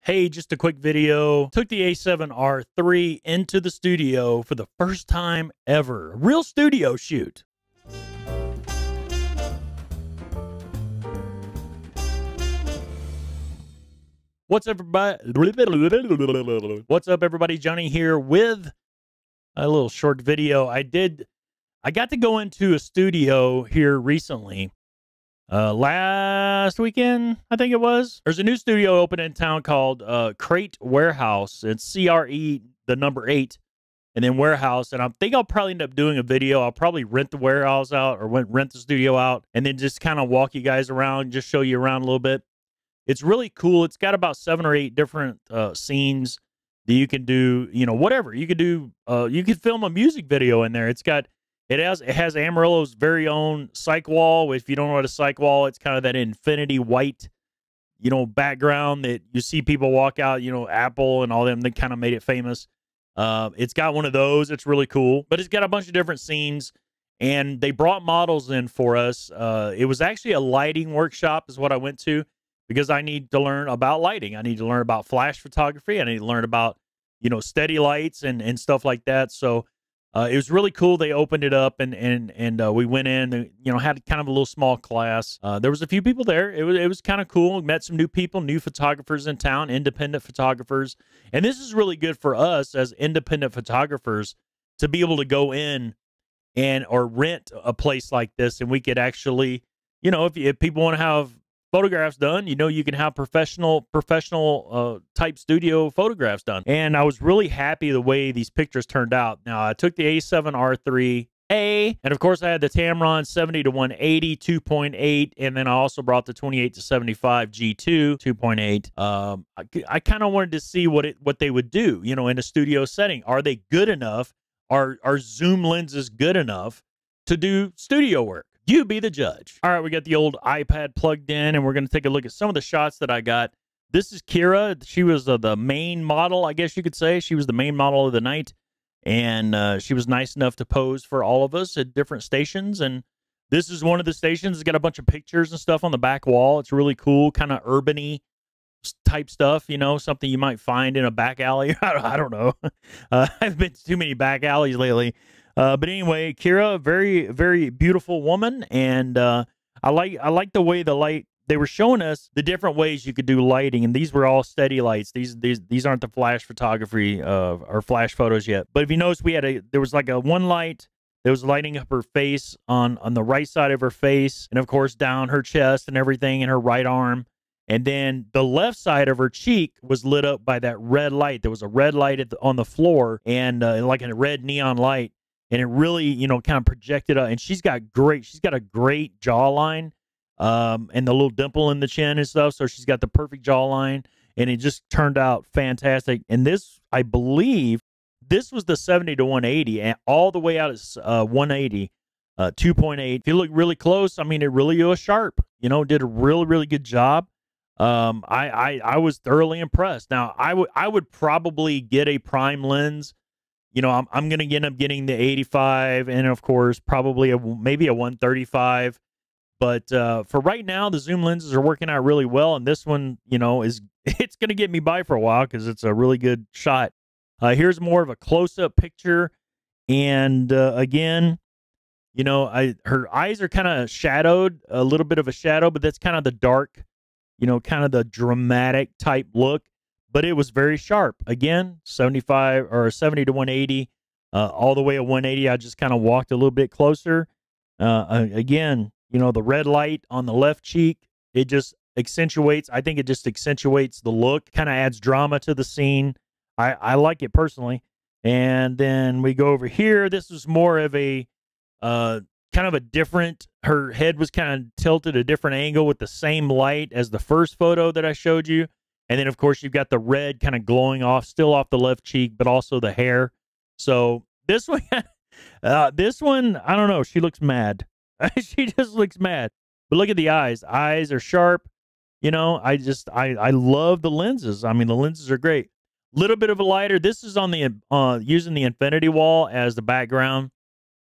Hey, just a quick video. Took the A7RIIIa into the studio for the first time ever. Real studio shoot. What's up, everybody? What's up, everybody? Johnny here with a little short video. I got to go into a studio here recently. Last weekend, I think it was. There's a new studio open in town called Cre8 Warehouse. It's CRE, the number 8, and then Warehouse. And I think I'll probably end up doing a video. I'll probably rent the warehouse out or rent the studio out and then just kind of walk you guys around, just show you around a little bit. It's really cool. It's got about 7 or 8 different scenes that you can do, you know, whatever. You could do, you could film a music video in there. It has Amarillo's very own cyc wall. If you don't know what a cyc wall, it's kind of that infinity white, you know, background that you see people walk out, you know, Apple and all them that kind of made it famous. It's got one of those. It's really cool. But it's got a bunch of different scenes, and they brought models in for us. It was actually a lighting workshop is what I went to because I need to learn about lighting. I need to learn about flash photography. I need to learn about, you know, steady lights and stuff like that. So it was really cool. They opened it up and we went in and, you know, had kind of a little small class. There was a few people there. It was kind of cool. We met some new people, new photographers in town, independent photographers. And this is really good for us as independent photographers to be able to go in or rent a place like this. And we could actually, you know, if people want to have photographs done, you know, you can have professional type studio photographs done. And I was really happy the way these pictures turned out. Now, I took the A7RIIIa, and of course I had the Tamron 70-180 2.8, and then I also brought the 28-75 G2 2.8. I kind of wanted to see what they would do, you know, in a studio setting. Are they good enough? Are zoom lenses good enough to do studio work? You be the judge. All right, we got the old iPad plugged in, and we're going to take a look at some of the shots that I got. This is Kira. She was the main model, I guess you could say. She was the main model of the night, and she was nice enough to pose for all of us at different stations. And this is one of the stations. It's got a bunch of pictures and stuff on the back wall. It's really cool, kind of urban-y type stuff, you know, something you might find in a back alley. I don't know. I've been to too many back alleys lately. But anyway, Kira, very, very beautiful woman, and I like the way the light. They were showing us the different ways you could do lighting, and these were all steady lights. These aren't the flash photography or flash photos yet. But if you notice, there was like a one light that was lighting up her face on the right side of her face, and of course down her chest and everything, and her right arm. And then the left side of her cheek was lit up by that red light. There was a red light on the floor, and like a red neon light. And it really, you know, kind of projected out. And she's got a great jawline, and the little dimple in the chin and stuff. So she's got the perfect jawline, and it just turned out fantastic. And this, I believe, this was the 70-180, and all the way out is 180, 2.8. If you look really close, I mean, it really was sharp. You know, did a really, really good job. I was thoroughly impressed. Now, I would probably get a prime lens. You know, I'm going to end up getting the 85 and, of course, probably maybe a 135. But for right now, the zoom lenses are working out really well. And this one, you know, it's going to get me by for a while because it's a really good shot. Here's more of a close-up picture. And, again, you know, her eyes are kind of shadowed, a little bit of a shadow, but that's kind of the dark, you know, kind of the dramatic type look. But it was very sharp. Again, 70-180, all the way at 180. I just kind of walked a little bit closer. Again, you know, the red light on the left cheek, it just accentuates. I think it just accentuates the look, kind of adds drama to the scene. I like it personally. And then we go over here. This was more of a kind of a different, her head was kind of tilted a different angle with the same light as the first photo that I showed you. And then, of course, you've got the red kind of glowing off, still off the left cheek, but also the hair. So this one, I don't know. She looks mad. She just looks mad. But look at the eyes. Eyes are sharp. You know, I love the lenses. I mean, the lenses are great. Little bit of a lighter. This is on the using the infinity wall as the background.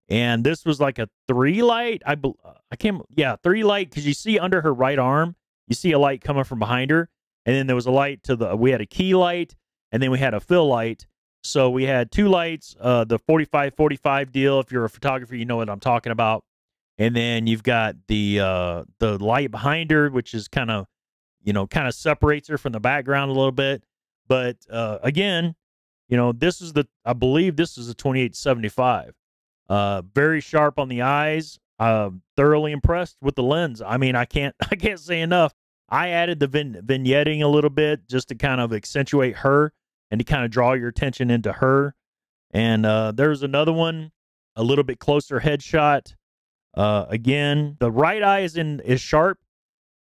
And this was like a 3 light. 3 light, because you see under her right arm, you see a light coming from behind her. and then there was a light to the. We had a key light, and then we had a fill light. So we had 2 lights, the 45-45 deal. If you're a photographer, you know what I'm talking about. And then you've got the light behind her, which is kind of, kind of separates her from the background a little bit. But again, this is I believe this is a 28-75. Very sharp on the eyes. Thoroughly impressed with the lens. I mean, I can't say enough. I added the vignetting a little bit just to kind of accentuate her and to kind of draw your attention into her. And there's another one, a little bit closer headshot. Again, the right eye is sharp.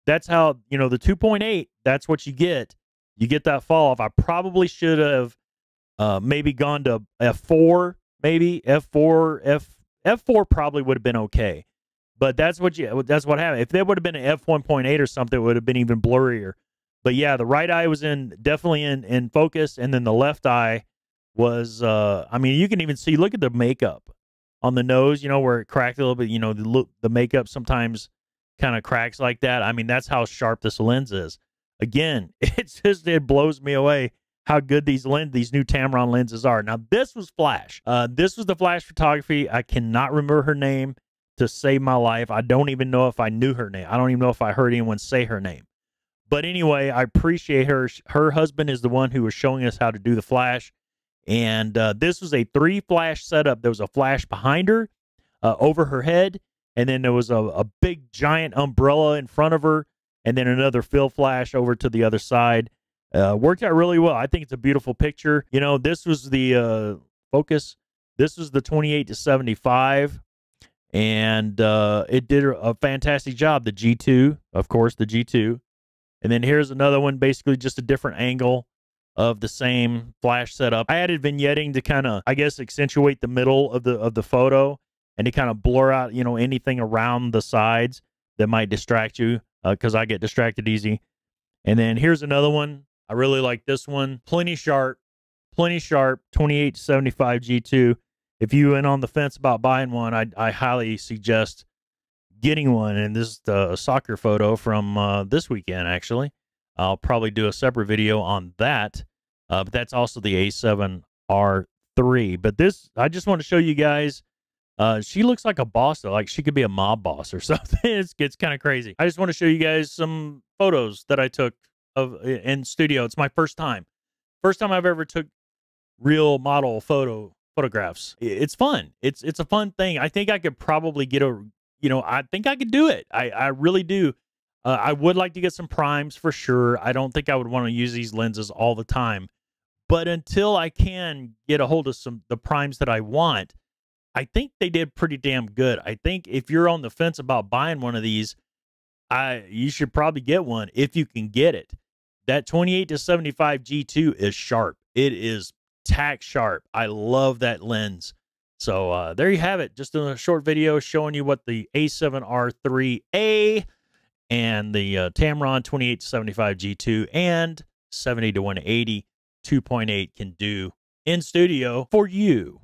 That's how, the 2.8, that's what you get. You get that fall off. I probably should have maybe gone to f4, maybe f4. F4 probably would have been okay. But that's what happened. If there would have been an f1.8 or something, it would have been even blurrier. But yeah, the right eye was definitely in focus, and then the left eye was I mean, you can even see, look at the makeup on the nose, where it cracked a little bit, the makeup sometimes kind of cracks like that. I mean, that's how sharp this lens is. Again, it blows me away how good these new Tamron lenses are. Now, this was flash. This was the flash photography. I cannot remember her name to save my life. I don't even know if I knew her name. I don't even know if I heard anyone say her name. But anyway, I appreciate her. Her husband is the one who was showing us how to do the flash. And this was a 3-flash setup. There was a flash behind her, over her head, and then there was a big giant umbrella in front of her, and then another fill flash over to the other side. Worked out really well. I think it's a beautiful picture. This was the focus. This was the 28-75, and it did a fantastic job. The G2, of course, the G2. And then here's another one, basically just a different angle of the same flash setup. I added vignetting to kind of, I guess, accentuate the middle of the photo and to kind of blur out, anything around the sides that might distract you, because I get distracted easy. And then here's another one. I really like this one. Plenty sharp, 28-75 G2. If you went on the fence about buying one, I highly suggest getting one. And this is the soccer photo from this weekend, actually. I'll probably do a separate video on that. But that's also the A7RIIIa. But this, I just want to show you guys. She looks like a boss, though. Like she could be a mob boss or something. It's kind of crazy. I just want to show you guys some photos that I took in studio. It's my first time. First time I've ever took real model photographs. It's fun. It's a fun thing. I think I could probably get I think I could do it. I really do. I would like to get some primes for sure. I don't think I would want to use these lenses all the time. But until I can get a hold of the primes that I want, I think they did pretty damn good. I think if you're on the fence about buying one of these, you should probably get one if you can get it. That 28-75 G2 is sharp. It is tack sharp. I love that lens. So there you have it. Just a short video showing you what the A7RIIIa and the Tamron 28-75 G2 and 70-180 2.8 can do in studio for you.